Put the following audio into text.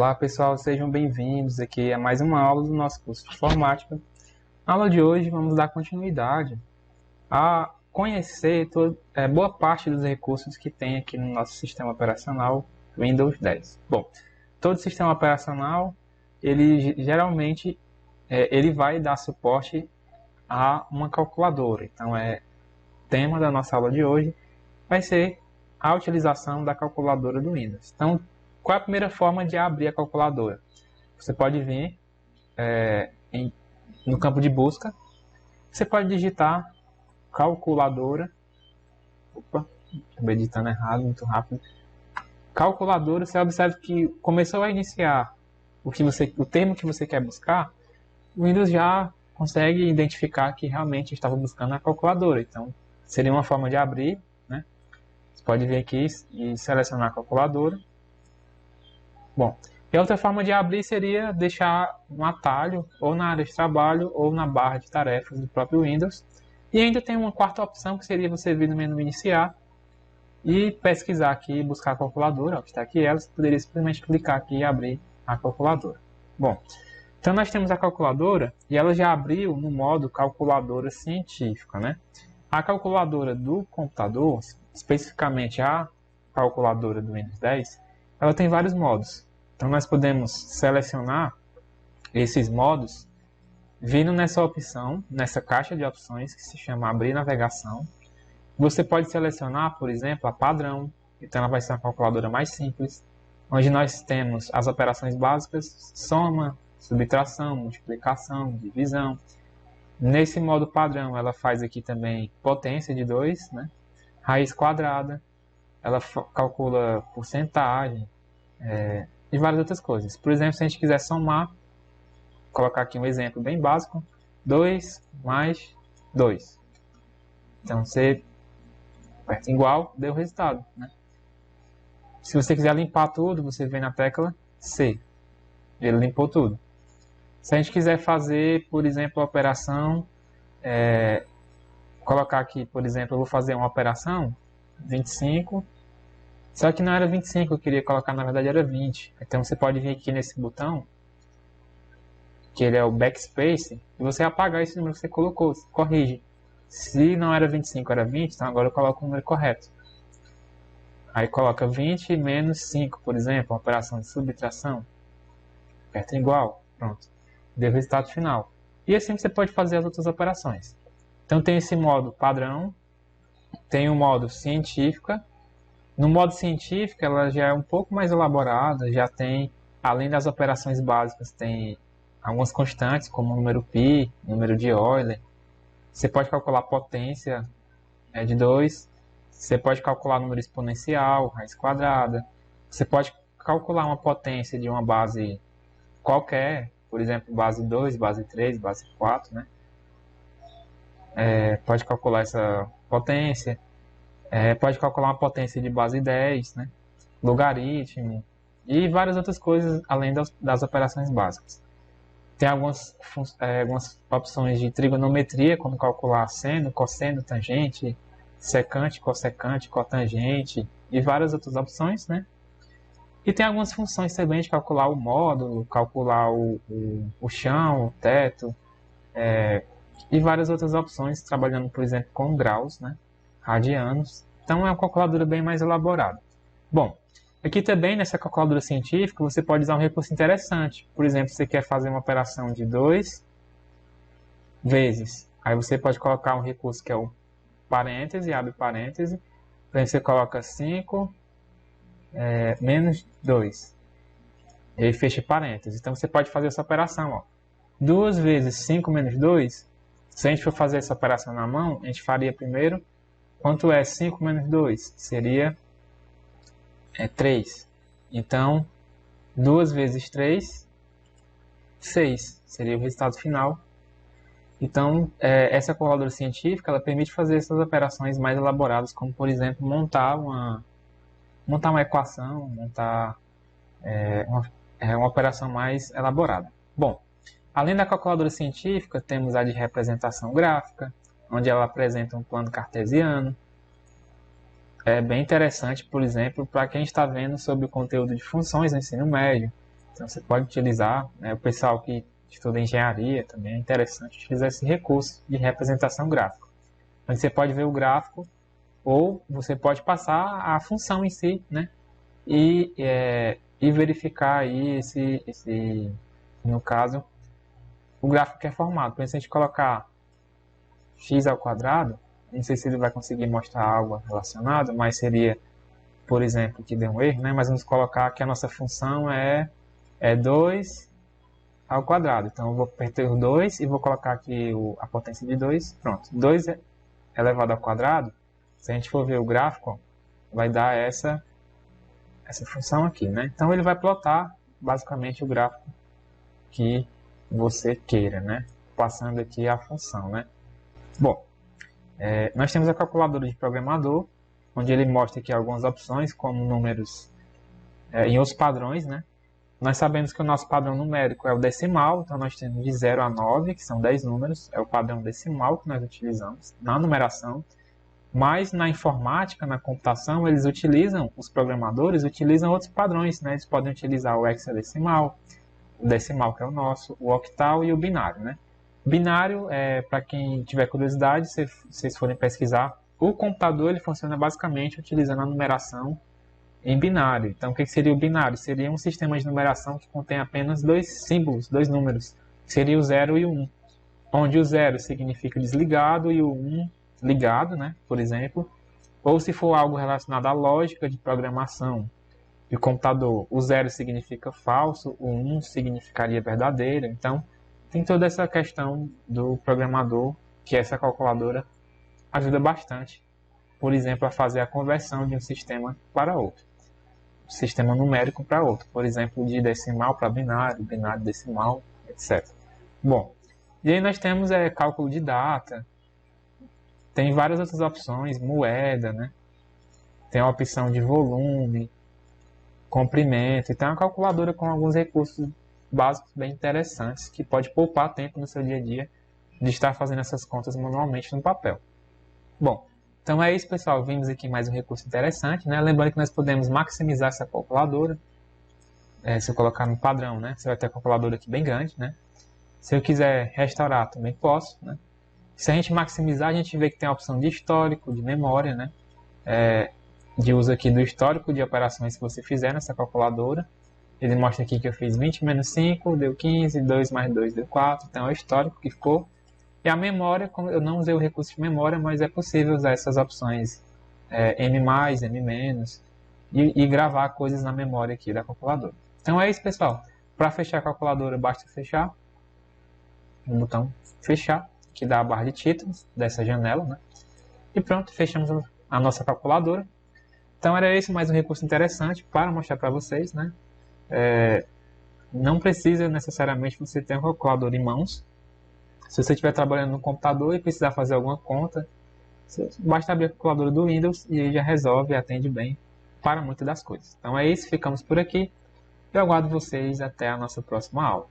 Olá pessoal, sejam bem-vindos aqui a mais uma aula do nosso curso de informática. Na aula de hoje vamos dar continuidade a conhecer boa parte dos recursos que tem aqui no nosso sistema operacional Windows 10. Bom, todo sistema operacional, ele geralmente ele vai dar suporte a uma calculadora. Então, o tema da nossa aula de hoje vai ser a utilização da calculadora do Windows. Então, qual é a primeira forma de abrir a calculadora? Você pode vir no campo de busca, você pode digitar calculadora. Opa, acabei digitando errado, muito rápido. Calculadora, você observa que começou a iniciar o termo que você quer buscar, o Windows já consegue identificar que realmente estava buscando a calculadora. Então, seria uma forma de abrir, né? Você pode vir aqui e selecionar a calculadora. Bom, e a outra forma de abrir seria deixar um atalho ou na área de trabalho ou na barra de tarefas do próprio Windows. E ainda tem uma quarta opção que seria você vir no menu iniciar e pesquisar aqui, buscar a calculadora, que está aqui ela, você poderia simplesmente clicar aqui e abrir a calculadora. Bom, então nós temos a calculadora e ela já abriu no modo calculadora científica, né? A calculadora do computador, especificamente a calculadora do Windows 10, ela tem vários modos. Então nós podemos selecionar esses modos vindo nessa opção, nessa caixa de opções que se chama abrir navegação. Você pode selecionar, por exemplo, a padrão. Então ela vai ser uma calculadora mais simples, onde nós temos as operações básicas, soma, subtração, multiplicação, divisão. Nesse modo padrão ela faz aqui também potência de 2, né? Raiz quadrada, ela calcula porcentagem, e várias outras coisas. Por exemplo, se a gente quiser somar, vou colocar aqui um exemplo bem básico, 2 mais 2. Então você aperta igual, deu o resultado, né? Se você quiser limpar tudo, você vem na tecla C. Ele limpou tudo. Se a gente quiser fazer, por exemplo, a operação, colocar aqui, por exemplo, eu vou fazer uma operação 25, só que não era 25, eu queria colocar, na verdade era 20. Então você pode vir aqui nesse botão, que ele é o backspace, e você apagar esse número que você colocou, você corrige. Se não era 25, era 20, então agora eu coloco o número correto. Aí coloca 20 menos 5, por exemplo, uma operação de subtração. Aperta igual, pronto. Deu o resultado final. E assim você pode fazer as outras operações. Então tem esse modo padrão, tem o modo científica. No modo científico ela já é um pouco mais elaborada, já tem, além das operações básicas, tem algumas constantes como o número π, número de Euler. Você pode calcular a potência de 2, você pode calcular o número exponencial, raiz quadrada, você pode calcular uma potência de uma base qualquer, por exemplo, base 2, base 3, base 4, né? Pode calcular essa potência. Pode calcular uma potência de base 10, né? Logaritmo e várias outras coisas além das operações básicas. Tem algumas opções de trigonometria, como calcular seno, cosseno, tangente, secante, cossecante, cotangente e várias outras opções, né? E tem algumas funções também de calcular o módulo, calcular o chão, o teto, e várias outras opções, trabalhando, por exemplo, com graus, né? Radianos. Então é uma calculadora bem mais elaborada. Bom, aqui também nessa calculadora científica você pode usar um recurso interessante. Por exemplo, você quer fazer uma operação de 2 vezes. Aí você pode colocar um recurso que é o parêntese, abre parêntese. Aí você coloca 5 menos 2. E aí fecha parêntese. Então você pode fazer essa operação. Ó. 2 vezes 5 menos 2. Se a gente for fazer essa operação na mão, a gente faria primeiro. Quanto é 5 menos 2? Seria 3. Então, 2 vezes 3, 6. Seria o resultado final. Então, essa calculadora científica ela permite fazer essas operações mais elaboradas, como, por exemplo, montar uma equação, montar uma operação mais elaborada. Bom, além da calculadora científica, temos a de representação gráfica, onde ela apresenta um plano cartesiano. É bem interessante, por exemplo, para quem está vendo sobre o conteúdo de funções no ensino médio. Então você pode utilizar, né, o pessoal que estuda engenharia também é interessante utilizar esse recurso de representação gráfica. Onde você pode ver o gráfico ou você pode passar a função em si, né? E verificar aí no caso, o gráfico que é formado. Por exemplo, se a gente colocar x ao quadrado, não sei se ele vai conseguir mostrar algo relacionado, mas seria, por exemplo, que deu um erro, né? Mas vamos colocar que a nossa função é 2 ao quadrado. Então eu vou perder o 2 e vou colocar aqui a potência de 2. Pronto, 2 elevado ao quadrado, se a gente for ver o gráfico, ó, vai dar essa função aqui, né? Então ele vai plotar basicamente o gráfico que você queira, né? Passando aqui a função, né? Bom, nós temos a calculadora de programador, onde ele mostra aqui algumas opções, como números em outros padrões, né? Nós sabemos que o nosso padrão numérico é o decimal, então nós temos de 0 a 9, que são 10 números, é o padrão decimal que nós utilizamos na numeração. Mas na informática, na computação, os programadores utilizam outros padrões, né? Eles podem utilizar o hexadecimal, o decimal que é o nosso, o octal e o binário, né? Binário, para quem tiver curiosidade, se vocês forem pesquisar, o computador ele funciona basicamente utilizando a numeração em binário. Então, o que seria o binário? Seria um sistema de numeração que contém apenas dois símbolos, dois números, que seria o 0 e o 1, onde o 0 significa desligado e o 1 ligado, né, por exemplo. Ou se for algo relacionado à lógica de programação de computador, o 0 significa falso, o 1 significaria verdadeiro. Então, tem toda essa questão do programador, que essa calculadora ajuda bastante, por exemplo, a fazer a conversão de um sistema para outro. Sistema numérico para outro, por exemplo, de decimal para binário, binário decimal, etc. Bom, e aí nós temos cálculo de data, tem várias outras opções, moeda, né? Tem a opção de volume, comprimento, e tem uma calculadora com alguns recursos básicos bem interessantes, que pode poupar tempo no seu dia a dia de estar fazendo essas contas manualmente no papel. Bom, então é isso, pessoal. Vimos aqui mais um recurso interessante, né? Lembrando que nós podemos maximizar essa calculadora. Se eu colocar no padrão, né? Você vai ter a calculadora aqui bem grande, né? Se eu quiser restaurar, também posso, né? Se a gente maximizar, a gente vê que tem a opção de histórico, de memória, né? De uso aqui do histórico de operações que você fizer nessa calculadora. Ele mostra aqui que eu fiz 20 menos 5, deu 15, 2 mais 2 deu 4. Então é o histórico que ficou. E a memória, eu não usei o recurso de memória, mas é possível usar essas opções M+, M-, e gravar coisas na memória aqui da calculadora. Então é isso, pessoal. Para fechar a calculadora, basta fechar no botão fechar, que dá a barra de títulos dessa janela, né? E pronto, fechamos a nossa calculadora. Então era esse mais um recurso interessante para mostrar para vocês, né? Não precisa necessariamente você ter um calculador em mãos. Se você estiver trabalhando no computador e precisar fazer alguma conta, basta abrir a calculadora do Windows e ele já resolve e atende bem para muitas das coisas. Então é isso, ficamos por aqui. Eu aguardo vocês até a nossa próxima aula.